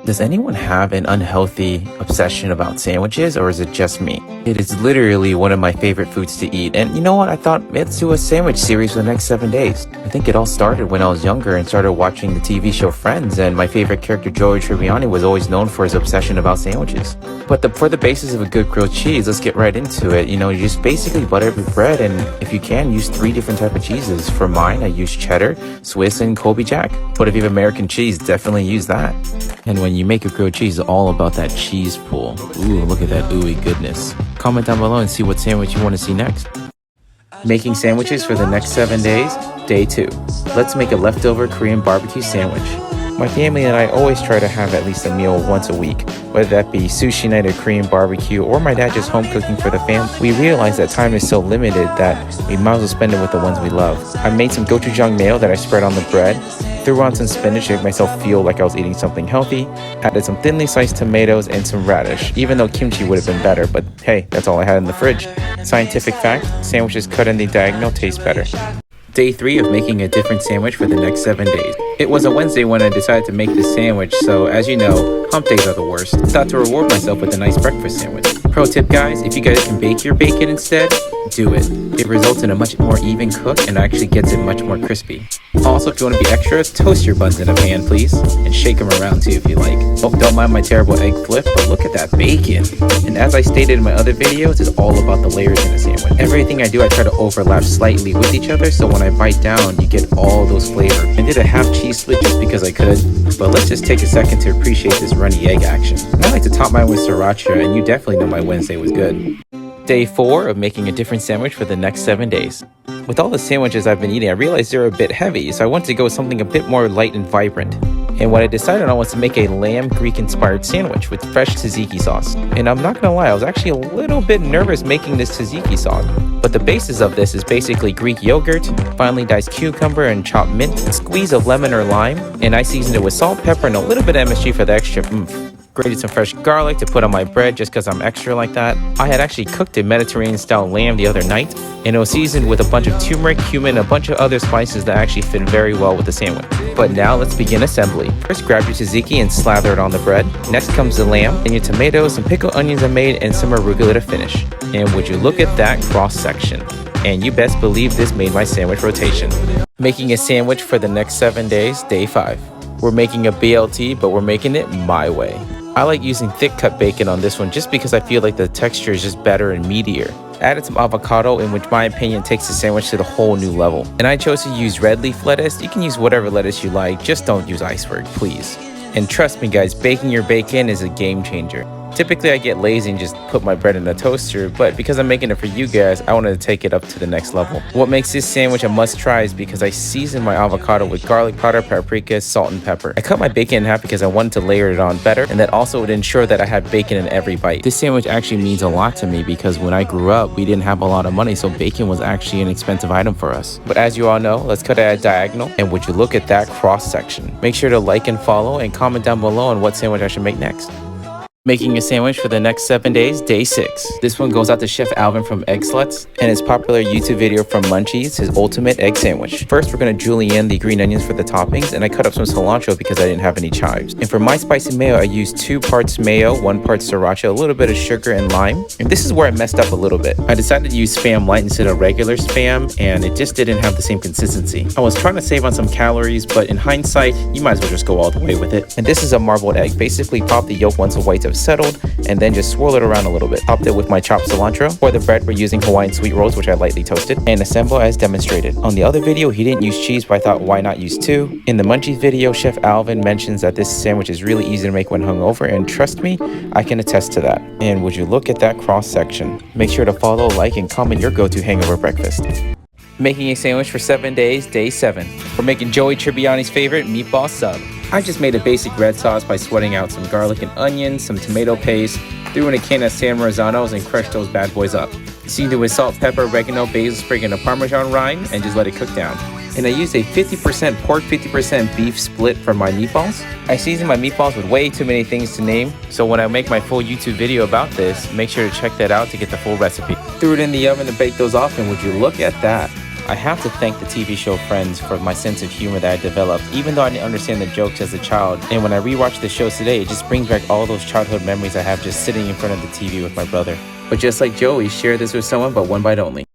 Does anyone have an unhealthy obsession about sandwiches, or is it just me? It is literally one of my favorite foods to eat, and you know what? I thought, let's do a sandwich series for the next 7 days. I think it all started when I was younger and started watching the TV show Friends, and my favorite character, Joey Tribbiani, was always known for his obsession about sandwiches. But for the basis of a good grilled cheese, let's get right into it. You just basically butter every bread, and if you can, use 3 different types of cheeses. For mine, I use cheddar, Swiss, and Colby Jack. But if you have American cheese, definitely use that. And when you make a grilled cheese, it's all about that cheese pool. Ooh, look at that ooey goodness. Comment down below and see what sandwich you want to see next. Making sandwiches for the next 7 days, day 2. Let's make a leftover Korean barbecue sandwich. My family and I always try to have at least a meal once a week, whether that be sushi night or Korean barbecue, or my dad just home cooking for the family. We realize that time is so limited that we might as well spend it with the ones we love. I made some gochujang mayo that I spread on the bread, threw on some spinach to make myself feel like I was eating something healthy, added some thinly sliced tomatoes and some radish, even though kimchi would have been better, but hey, that's all I had in the fridge. Scientific fact, sandwiches cut in the diagonal taste better. Day 3 of making a different sandwich for the next 7 days. It was a Wednesday when I decided to make this sandwich, so as you know, hump days are the worst. I thought to reward myself with a nice breakfast sandwich. Pro tip guys, if you guys can bake your bacon instead, do it. It results in a much more even cook and actually gets it much more crispy. Also, if you want to be extra, toast your buns in a pan please, and shake them around too if you like. Oh, don't mind my terrible egg flip, but look at that bacon. And as I stated in my other videos, it's all about the layers in a sandwich. Everything I do, I try to overlap slightly with each other, so when I bite down, you get all those flavors. I did a half cheese split just because I could, but let's just take a second to appreciate this runny egg action. I like to top mine with sriracha, and you definitely know my Wednesday was good. Day 4 of making a different sandwich for the next 7 days. With all the sandwiches I've been eating, I realized they're a bit heavy, so I wanted to go with something a bit more light and vibrant. And what I decided on was to make a lamb Greek-inspired sandwich with fresh tzatziki sauce. And I'm not gonna lie, I was actually a little bit nervous making this tzatziki sauce. But the basis of this is basically Greek yogurt, finely diced cucumber and chopped mint, a squeeze of lemon or lime, and I seasoned it with salt, pepper, and a little bit of MSG for the extra oomph. Grated some fresh garlic to put on my bread just because I'm extra like that. I had actually cooked a Mediterranean-style lamb the other night, and it was seasoned with a bunch of turmeric, cumin, and a bunch of other spices that actually fit very well with the sandwich. But now let's begin assembly. First, grab your tzatziki and slather it on the bread. Next comes the lamb, then your tomatoes, some pickled onions I made, and some arugula to finish. And would you look at that cross-section? And you best believe this made my sandwich rotation. Making a sandwich for the next 7 days, day 5. We're making a BLT, but we're making it my way. I like using thick cut bacon on this one just because I feel like the texture is just better and meatier. Added some avocado, in which my opinion takes the sandwich to the whole new level. And I chose to use red leaf lettuce. You can use whatever lettuce you like, just don't use iceberg, please. And trust me guys, baking your bacon is a game changer. Typically I get lazy and just put my bread in a toaster, but because I'm making it for you guys, I wanted to take it up to the next level. What makes this sandwich a must try is because I seasoned my avocado with garlic powder, paprika, salt, and pepper. I cut my bacon in half because I wanted to layer it on better, and that also would ensure that I had bacon in every bite. This sandwich actually means a lot to me because when I grew up, we didn't have a lot of money, so bacon was actually an expensive item for us. But as you all know, let's cut it at a diagonal, and would you look at that cross section? Make sure to like and follow and comment down below on what sandwich I should make next. Making a sandwich for the next 7 days, day 6. This one goes out to Chef Alvin from Egg Sluts and his popular YouTube video from Munchies, his ultimate egg sandwich. First, we're going to julienne the green onions for the toppings, and I cut up some cilantro because I didn't have any chives. And for my spicy mayo, I used 2 parts mayo, 1 part sriracha, a little bit of sugar and lime. And this is where I messed up a little bit. I decided to use Spam Light instead of regular Spam, and it just didn't have the same consistency. I was trying to save on some calories, but in hindsight, you might as well just go all the way with it. And this is a marbled egg. Basically, pop the yolk once the whites have settled, and then just swirl it around a little bit. Topped it with my chopped cilantro. For the bread, we're using Hawaiian sweet rolls, which I lightly toasted, and assemble as demonstrated. On the other video, he didn't use cheese, but I thought, why not use 2? In the Munchies video, Chef Alvin mentions that this sandwich is really easy to make when hungover, and trust me, I can attest to that. And would you look at that cross section? Make sure to follow, like, and comment your go-to hangover breakfast. Making a sandwich for 7 days, day 7. We're making Joey Tribbiani's favorite meatball sub. I just made a basic red sauce by sweating out some garlic and onions, some tomato paste, threw in a can of San Marzanos and crushed those bad boys up. Seasoned it with salt, pepper, oregano, basil sprig, and a Parmesan rind, and just let it cook down. And I used a 50% pork, 50% beef split for my meatballs. I seasoned my meatballs with way too many things to name, so when I make my full YouTube video about this, make sure to check that out to get the full recipe. Threw it in the oven to bake those off, and would you look at that? I have to thank the TV show Friends for my sense of humor that I developed, even though I didn't understand the jokes as a child. And when I rewatch the show today, it just brings back all those childhood memories I have just sitting in front of the TV with my brother. But just like Joey, share this with someone, but one bite only.